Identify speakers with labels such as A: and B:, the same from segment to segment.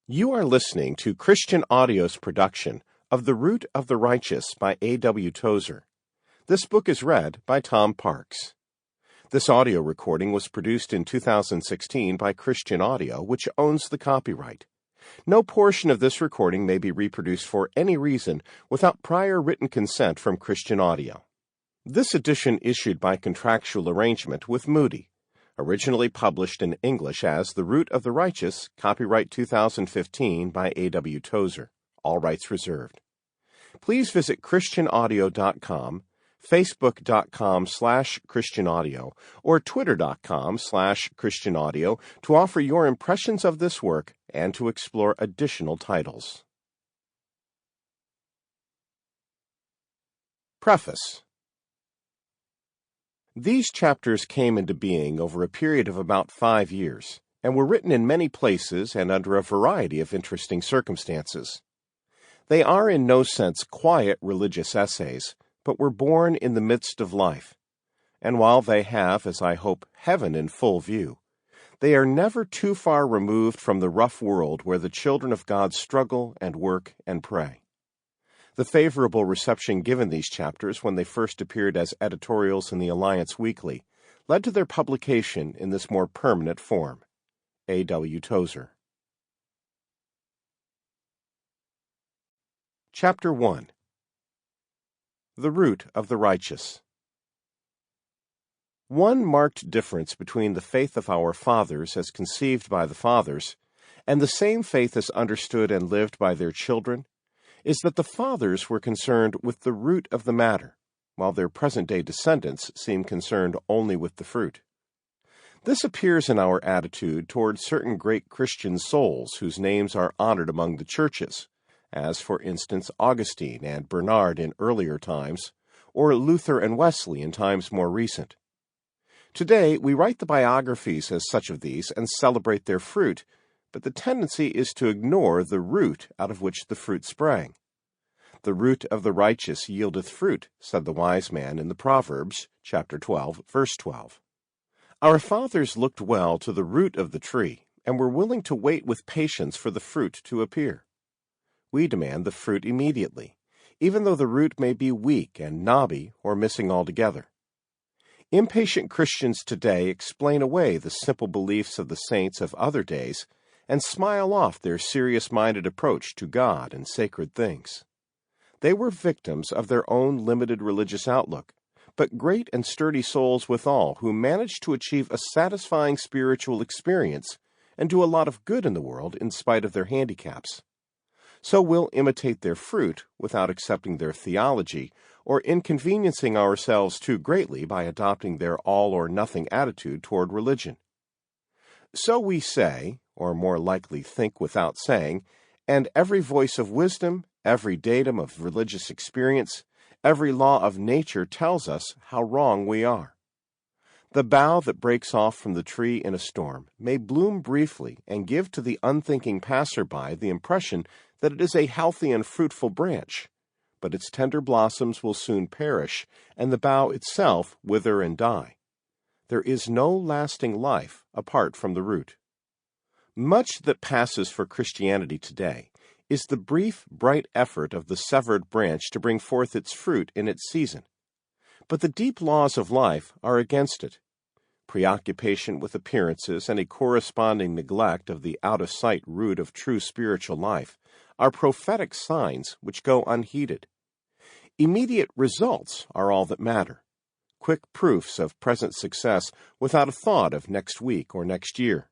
A: You are listening to Christian Audio's production of The Root of the Righteous by A.W. Tozer. This book is read by Tom Parks. This audio recording was produced in 2016 by Christian Audio, which owns the copyright. No portion of this recording may be reproduced for any reason without prior written consent from Christian Audio. This edition issued by contractual arrangement with Moody. Originally published in English as The Root of the Righteous, copyright 2015 by A.W. Tozer. All rights reserved. Please visit christianaudio.com, facebook.com/christianaudio, or twitter.com/christianaudio to offer your impressions of this work and to explore additional titles. Preface. These chapters came into being over a period of about 5 years, and were written in many places and under a variety of interesting circumstances. They are in no sense quiet religious essays, but were born in the midst of life. And while they have, as I hope, heaven in full view, they are never too far removed from the rough world where the children of God struggle and work and pray. The favorable reception given these chapters when they first appeared as editorials in the Alliance Weekly led to their publication in this more permanent form. A.W. Tozer. Chapter 1. The Root of the Righteous. One marked difference between the faith of our fathers as conceived by the fathers and the same faith as understood and lived by their children is that the fathers were concerned with the root of the matter, while their present-day descendants seem concerned only with the fruit. This appears in our attitude toward certain great Christian souls whose names are honored among the churches, as, for instance, Augustine and Bernard in earlier times, or Luther and Wesley in times more recent. Today, we write the biographies as such of these and celebrate their fruit, but the tendency is to ignore the root out of which the fruit sprang. The root of the righteous yieldeth fruit, said the wise man in the Proverbs, chapter 12, verse 12. Our fathers looked well to the root of the tree, and were willing to wait with patience for the fruit to appear. We demand the fruit immediately, even though the root may be weak and knobby or missing altogether. Impatient Christians today explain away the simple beliefs of the saints of other days and smile off their serious-minded approach to God and sacred things. They were victims of their own limited religious outlook, but great and sturdy souls withal who managed to achieve a satisfying spiritual experience and do a lot of good in the world in spite of their handicaps. So we'll imitate their fruit without accepting their theology or inconveniencing ourselves too greatly by adopting their all-or-nothing attitude toward religion. So we say, or more likely think without saying, and every voice of wisdom, every datum of religious experience, every law of nature tells us how wrong we are. The bough that breaks off from the tree in a storm may bloom briefly and give to the unthinking passerby the impression that it is a healthy and fruitful branch, but its tender blossoms will soon perish, and the bough itself wither and die. There is no lasting life apart from the root. Much that passes for Christianity today is the brief, bright effort of the severed branch to bring forth its fruit in its season. But the deep laws of life are against it. Preoccupation with appearances and a corresponding neglect of the out-of-sight root of true spiritual life are prophetic signs which go unheeded. Immediate results are all that matter. Quick proofs of present success without a thought of next week or next year.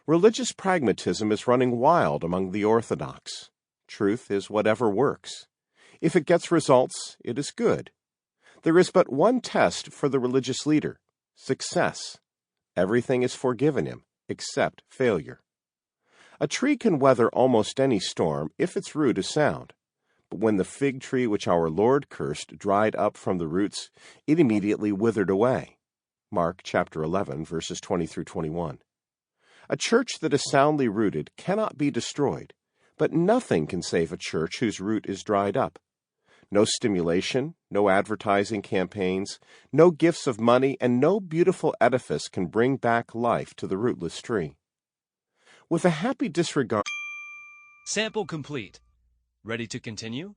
A: Religious pragmatism is running wild among the orthodox. Truth is whatever works. If it gets results, it is good. There is but one test for the religious leader: success. Everything is forgiven him, except failure. A tree can weather almost any storm if its root is sound. But when the fig tree which our Lord cursed dried up from the roots, it immediately withered away. Mark chapter 11, verses 20 through 21. A church that is soundly rooted cannot be destroyed, but nothing can save a church whose root is dried up. No stimulation, no advertising campaigns, no gifts of money, and no beautiful edifice can bring back life to the rootless tree. With a happy disregard
B: Sample complete. Ready to continue?